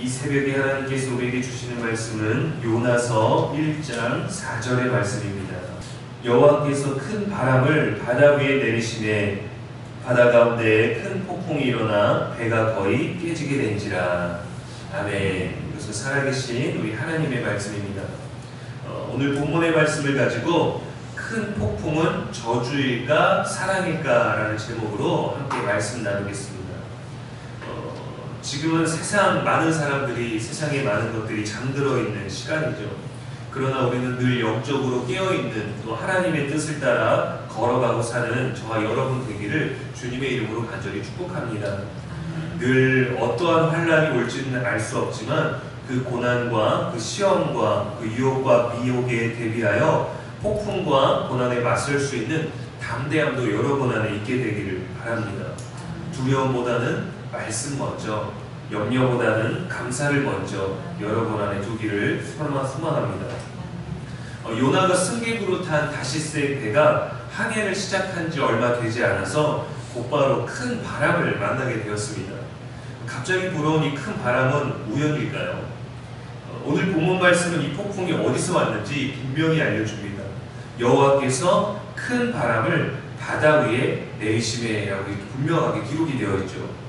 이 새벽에 하나님께서 우리에게 주시는 말씀은 요나서 1장 4절의 말씀입니다. 여호와께서 큰 바람을 바다 위에 내리시매 바다 가운데 큰 폭풍이 일어나 배가 거의 깨지게 된지라. 아멘. 이것은 살아계신 우리 하나님의 말씀입니다. 오늘 본문의 말씀을 가지고 큰 폭풍은 저주일까 사랑일까 라는 제목으로 함께 말씀 나누겠습니다. 지금은 많은 사람들이 세상에 많은 것들이 잠들어 있는 시간이죠. 그러나 우리는 늘 영적으로 깨어있는 또 하나님의 뜻을 따라 걸어가고 사는 저와 여러분 되기를 주님의 이름으로 간절히 축복합니다. 늘 어떠한 환란이 올지는 알 수 없지만 그 고난과 그 시험과 그 유혹과 미혹에 대비하여 폭풍과 고난에 맞설 수 있는 담대함도 여러분 안에 있게 되기를 바랍니다. 두려움보다는 말씀 먼저, 염려보다는 감사를 먼저 여러분 안에 두기를 소망합니다. 요나가 승객으로 탄 다시스의 배가 항해를 시작한 지 얼마 되지 않아서 곧바로 큰 바람을 만나게 되었습니다. 갑자기 불어온 이 큰 바람은 우연일까요? 오늘 본문 말씀은 이 폭풍이 어디서 왔는지 분명히 알려줍니다. 여호와께서 큰 바람을 바다 위에 내리시매라고 분명하게 기록이 되어 있죠.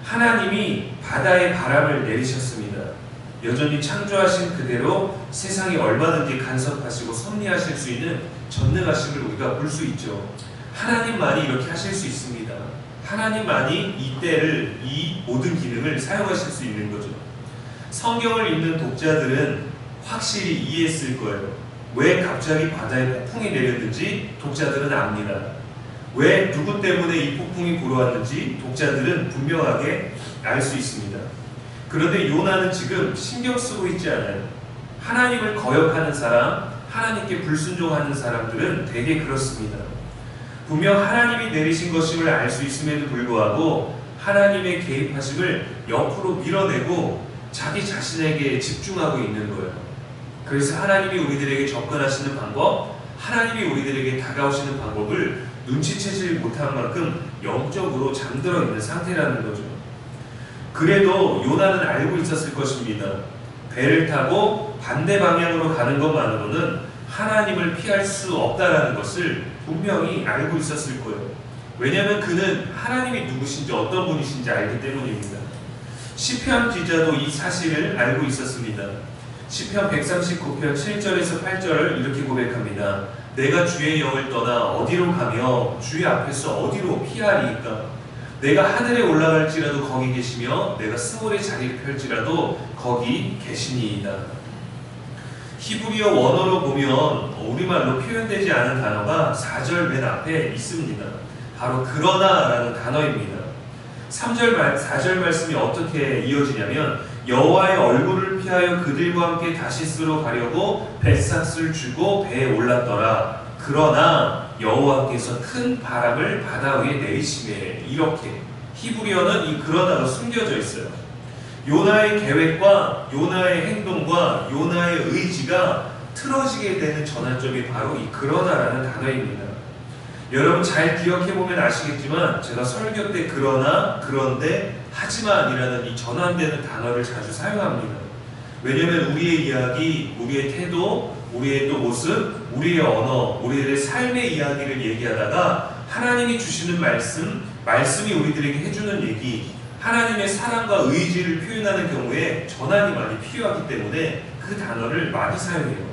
하나님이 바다에 바람을 내리셨습니다. 여전히 창조하신 그대로 세상에 얼마든지 간섭하시고 섭리하실 수 있는 전능하심을 우리가 볼 수 있죠. 하나님만이 이렇게 하실 수 있습니다. 하나님만이 이 모든 기능을 사용하실 수 있는 거죠. 성경을 읽는 독자들은 확실히 이해했을 거예요. 왜 갑자기 바다에 폭풍이 내렸는지 독자들은 압니다. 왜 누구 때문에 이 폭풍이 불어왔는지 독자들은 분명하게 알 수 있습니다. 그런데 요나는 지금 신경 쓰고 있지 않아요. 하나님을 거역하는 사람, 하나님께 불순종하는 사람들은 되게 그렇습니다. 분명 하나님이 내리신 것임을 알 수 있음에도 불구하고 하나님의 개입하심을 옆으로 밀어내고 자기 자신에게 집중하고 있는 거예요. 그래서 하나님이 우리들에게 접근하시는 방법, 하나님이 우리들에게 다가오시는 방법을 눈치채지 못한 만큼 영적으로 잠들어 있는 상태라는 거죠. 그래도 요나는 알고 있었을 것입니다. 배를 타고 반대 방향으로 가는 것만으로는 하나님을 피할 수 없다는 것을 분명히 알고 있었을 거예요. 왜냐하면 그는 하나님이 누구신지 어떤 분이신지 알기 때문입니다. 시편 기자도 이 사실을 알고 있었습니다. 시편 139편 7절에서 8절을 이렇게 고백합니다. 내가 주의 영을 떠나 어디로 가며 주의 앞에서 어디로 피하리이까? 내가 하늘에 올라갈지라도 거기 계시며 내가 스몰의 자리를 펼지라도 거기 계시니이다. 히브리어 원어로 보면 우리말로 표현되지 않은 단어가 4절 맨 앞에 있습니다. 바로 그러나라는 단어입니다. 4절 말씀이 어떻게 이어지냐면 여호와의 얼굴을 피하여 그들과 함께 다시스로 가려고 뱃삭을 주고 배에 올랐더라. 그러나 여호와께서 큰 바람을 바다 위에 내리시매. 이렇게 히브리어는 이 그러나로 숨겨져 있어요. 요나의 계획과 요나의 행동과 요나의 의지가 틀어지게 되는 전환점이 바로 이 그러나라는 단어입니다. 여러분 잘 기억해보면 아시겠지만 제가 설교 때 그러나, 그런데, 하지만이라는 이 전환되는 단어를 자주 사용합니다. 왜냐하면 우리의 이야기, 우리의 태도, 우리의 또 모습, 우리의 언어, 우리들의 삶의 이야기를 얘기하다가 하나님이 주시는 말씀이 우리들에게 해주는 얘기, 하나님의 사랑과 의지를 표현하는 경우에 전환이 많이 필요하기 때문에 그 단어를 많이 사용해요.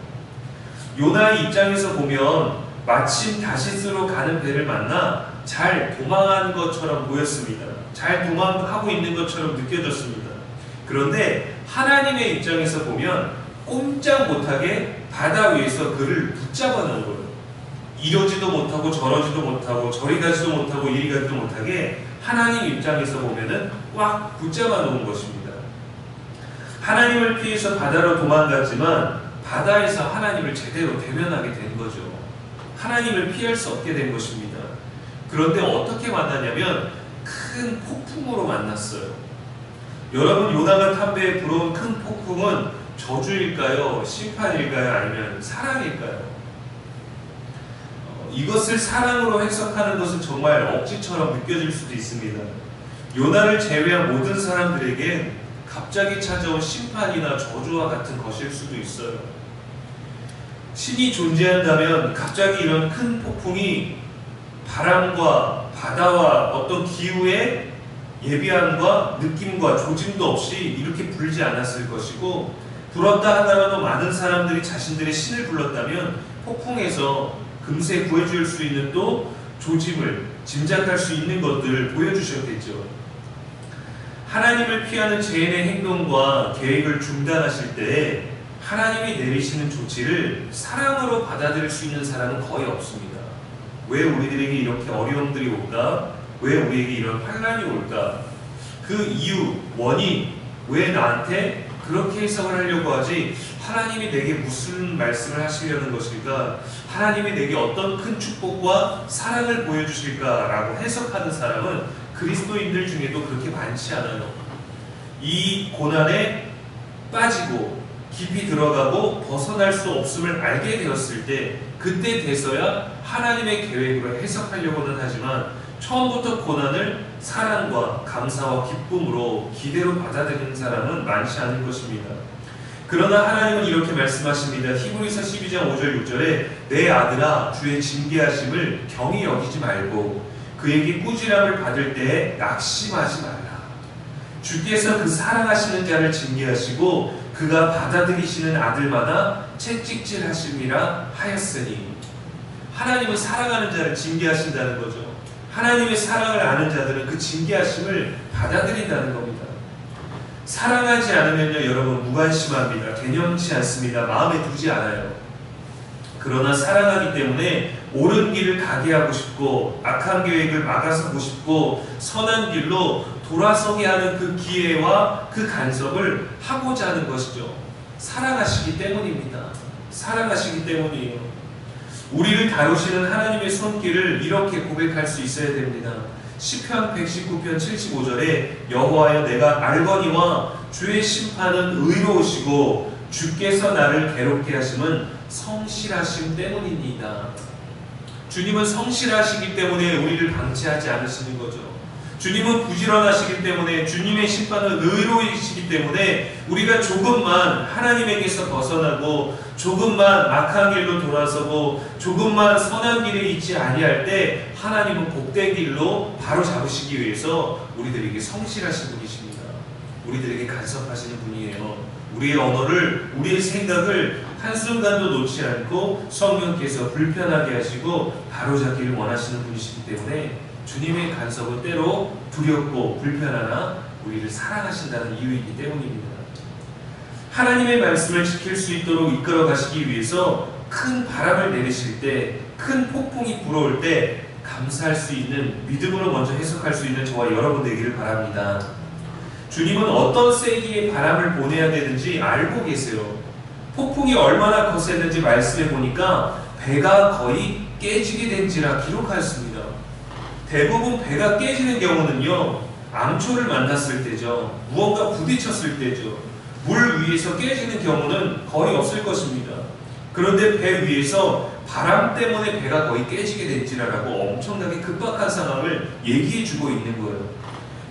요나의 입장에서 보면 마침 다시스로 가는 배를 만나 잘 도망한 것처럼 보였습니다. 잘 도망하고 있는 것처럼 느껴졌습니다. 그런데 하나님의 입장에서 보면 꼼짝 못하게 바다 위에서 그를 붙잡아 놓은 거예요. 이러지도 못하고 저러지도 못하고 저리 가지도 못하고 이리 가지도 못하게 하나님 입장에서 보면은 꽉 붙잡아 놓은 것입니다. 하나님을 피해서 바다로 도망갔지만 바다에서 하나님을 제대로 대면하게 된 거죠. 하나님을 피할 수 없게 된 것입니다. 그런데 어떻게 만났냐면 큰 폭풍으로 만났어요. 여러분 요나가 탄 배에 불어온 큰 폭풍은 저주일까요? 심판일까요? 아니면 사랑일까요? 이것을 사랑으로 해석하는 것은 정말 억지처럼 느껴질 수도 있습니다. 요나를 제외한 모든 사람들에게 갑자기 찾아온 심판이나 저주와 같은 것일 수도 있어요. 신이 존재한다면 갑자기 이런 큰 폭풍이 바람과 바다와 어떤 기후의 예비함과 느낌과 조짐도 없이 이렇게 불지 않았을 것이고, 불었다 하더라도 많은 사람들이 자신들의 신을 불렀다면 폭풍에서 금세 구해줄 수 있는 또 조짐을 짐작할 수 있는 것들을 보여주셨겠죠. 하나님을 피하는 죄인의 행동과 계획을 중단하실 때 하나님이 내리시는 조치를 사랑으로 받아들일 수 있는 사람은 거의 없습니다. 왜 우리들에게 이렇게 어려움들이 올까? 왜 우리에게 이런 환난이 올까? 그 이유, 원인, 왜 나한테 그렇게 해석을 하려고 하지? 하나님이 내게 무슨 말씀을 하시려는 것일까? 하나님이 내게 어떤 큰 축복과 사랑을 보여주실까라고 해석하는 사람은 그리스도인들 중에도 그렇게 많지 않아요. 이 고난에 빠지고 깊이 들어가고 벗어날 수 없음을 알게 되었을 때, 그때 돼서야 하나님의 계획으로 해석하려고는 하지만 처음부터 고난을 사랑과 감사와 기쁨으로 기대로 받아들이는 사람은 많지 않을 것입니다. 그러나 하나님은 이렇게 말씀하십니다. 히브리서 12장 5절 6절에 내 아들아 주의 징계하심을 경히 여기지 말고 그에게 꾸지람을 받을 때에 낙심하지 말라. 주께서 그 사랑하시는 자를 징계하시고 그가 받아들이시는 아들마다 채찍질하심이라 하였으니, 하나님은 사랑하는 자를 징계하신다는 거죠. 하나님의 사랑을 아는 자들은 그 징계하심을 받아들인다는 겁니다. 사랑하지 않으면요 여러분 무관심합니다. 개념치 않습니다. 마음에 두지 않아요. 그러나 사랑하기 때문에 옳은 길을 가게 하고 싶고 악한 계획을 막아서고 싶고 선한 길로 돌아서게 하는 그 기회와 그 간섭을 하고자 하는 것이죠. 사랑하시기 때문입니다. 사랑하시기 때문이에요. 우리를 다루시는 하나님의 손길을 이렇게 고백할 수 있어야 됩니다. 시편 119편 75절에 여호와여 내가 알거니와 주의 심판은 의로우시고 주께서 나를 괴롭게 하심은 성실하심 때문이니이다. 주님은 성실하시기 때문에 우리를 방치하지 않으시는 거죠. 주님은 부지런하시기 때문에, 주님의 심판은 의로우시기 때문에 우리가 조금만 하나님에게서 벗어나고 조금만 악한 길로 돌아서고 조금만 선한 길에 있지 아니할 때 하나님은 복된 길로 바로 잡으시기 위해서 우리들에게 성실하신 분이십니다. 우리들에게 간섭하시는 분이에요. 우리의 언어를, 우리의 생각을 한순간도 놓지 않고 성령께서 불편하게 하시고 바로잡기를 원하시는 분이시기 때문에 주님의 간섭은 때로 두렵고 불편하나 우리를 사랑하신다는 이유이기 때문입니다. 하나님의 말씀을 지킬 수 있도록 이끌어 가시기 위해서 큰 바람을 내리실 때, 큰 폭풍이 불어올 때 감사할 수 있는, 믿음으로 먼저 해석할 수 있는 저와 여러분 되기를 바랍니다. 주님은 어떤 세기의 바람을 보내야 되는지 알고 계세요. 폭풍이 얼마나 거셌는지 말씀해 보니까 배가 거의 깨지게 된지라 기록하였습니다. 대부분 배가 깨지는 경우는요 암초를 만났을 때죠. 무언가 부딪혔을 때죠. 물 위에서 깨지는 경우는 거의 없을 것입니다. 그런데 배 위에서 바람 때문에 배가 거의 깨지게 된지라고 엄청나게 급박한 상황을 얘기해주고 있는 거예요.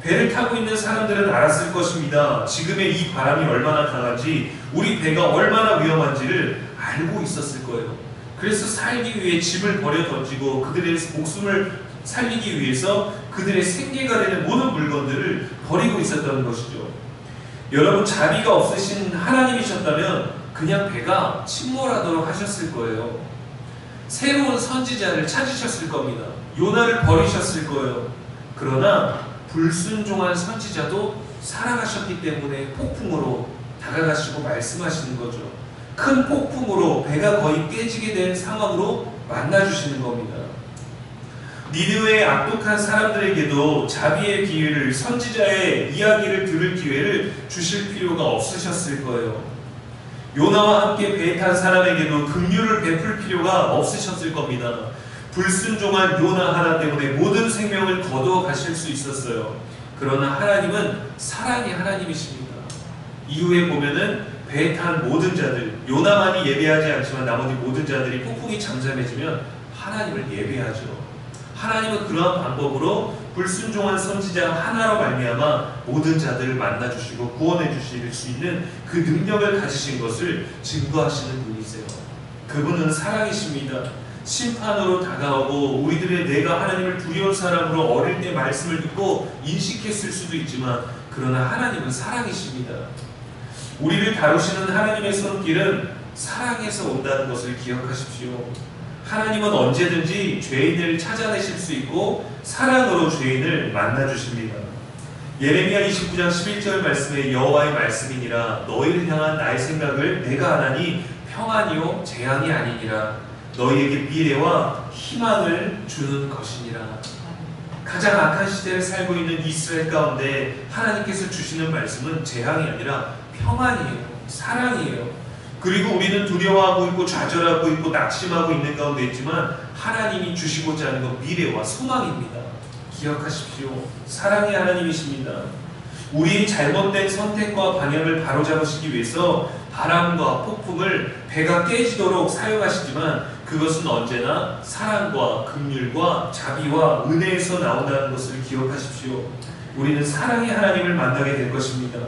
배를 타고 있는 사람들은 알았을 것입니다. 지금의 이 바람이 얼마나 강한지, 우리 배가 얼마나 위험한지를 알고 있었을 거예요. 그래서 살기 위해 짐을 버려 던지고 그들의 목숨을 살리기 위해서 그들의 생계가 되는 모든 물건들을 버리고 있었던 것이죠. 여러분, 자비가 없으신 하나님이셨다면 그냥 배가 침몰하도록 하셨을 거예요. 새로운 선지자를 찾으셨을 겁니다. 요나를 버리셨을 거예요. 그러나 불순종한 선지자도 사랑하셨기 때문에 폭풍으로 다가가시고 말씀하시는 거죠. 큰 폭풍으로 배가 거의 깨지게 된 상황으로 만나주시는 겁니다. 니느웨의 악독한 사람들에게도 자비의 기회를, 선지자의 이야기를 들을 기회를 주실 필요가 없으셨을 거예요. 요나와 함께 배에 탄 사람에게도 긍휼을 베풀 필요가 없으셨을 겁니다. 불순종한 요나 하나 때문에 모든 생명을 거두어 가실 수 있었어요. 그러나 하나님은 사랑의 하나님이십니다. 이후에 보면은 배에 탄 모든 자들, 요나만이 예배하지 않지만 나머지 모든 자들이 폭풍이 잠잠해지면 하나님을 예배하죠. 하나님은 그러한 방법으로 불순종한 선지자 하나로 말미암아 모든 자들을 만나주시고 구원해 주실 수 있는 그 능력을 가지신 것을 증거하시는 분이세요. 그분은 사랑이십니다. 심판으로 다가오고 우리들의 내가 하나님을 두려운 사람으로 어릴 때 말씀을 듣고 인식했을 수도 있지만 그러나 하나님은 사랑이십니다. 우리를 다루시는 하나님의 손길은 사랑에서 온다는 것을 기억하십시오. 하나님은 언제든지 죄인을 찾아내실 수 있고 사랑으로 죄인을 만나주십니다. 예레미야 29장 11절 말씀에 여호와의 말씀이니라 너희를 향한 나의 생각을 내가 아나니 평안이요 재앙이 아니니라 너희에게 미래와 희망을 주는 것이니라. 가장 악한 시대를 살고 있는 이스라엘 가운데 하나님께서 주시는 말씀은 재앙이 아니라 평안이에요. 사랑이에요. 그리고 우리는 두려워하고 있고 좌절하고 있고 낙심하고 있는 가운데 있지만 하나님이 주시고자 하는 건 미래와 소망입니다. 기억하십시오. 사랑의 하나님이십니다. 우리의 잘못된 선택과 방향을 바로잡으시기 위해서 바람과 폭풍을 배가 깨지도록 사용하시지만 그것은 언제나 사랑과 긍휼과 자비와 은혜에서 나온다는 것을 기억하십시오. 우리는 사랑의 하나님을 만나게 될 것입니다.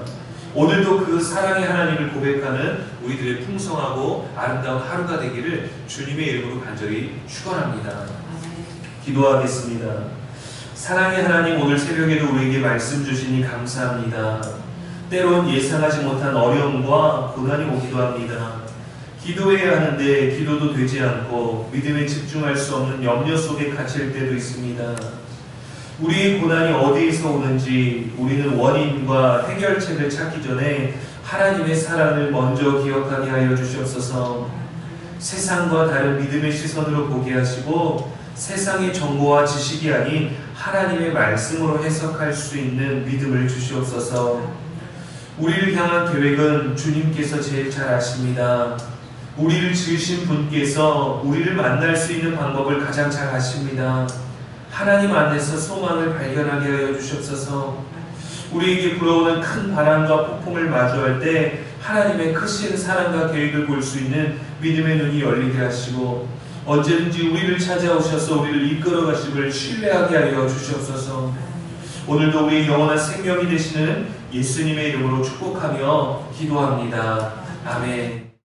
오늘도 그 사랑의 하나님을 고백하는 우리들의 풍성하고 아름다운 하루가 되기를 주님의 이름으로 간절히 축원합니다. 기도하겠습니다. 사랑의 하나님, 오늘 새벽에도 우리에게 말씀 주시니 감사합니다. 때론 예상하지 못한 어려움과 고난이 오기도 합니다. 기도해야 하는데 기도도 되지 않고 믿음에 집중할 수 없는 염려 속에 갇힐 때도 있습니다. 우리의 고난이 어디에서 오는지 우리는 원인과 해결책을 찾기 전에 하나님의 사랑을 먼저 기억하게 하여 주시옵소서. 세상과 다른 믿음의 시선으로 보게 하시고 세상의 정보와 지식이 아닌 하나님의 말씀으로 해석할 수 있는 믿음을 주시옵소서. 우리를 향한 계획은 주님께서 제일 잘 아십니다. 우리를 지으신 분께서 우리를 만날 수 있는 방법을 가장 잘 아십니다. 하나님 안에서 소망을 발견하게 하여 주시옵소서. 우리에게 불어오는 큰 바람과 폭풍을 마주할 때 하나님의 크신 사랑과 계획을 볼 수 있는 믿음의 눈이 열리게 하시고 언제든지 우리를 찾아오셔서 우리를 이끌어 가심을 신뢰하게 하여 주시옵소서. 오늘도 우리의 영원한 생명이 되시는 예수님의 이름으로 축복하며 기도합니다. 아멘.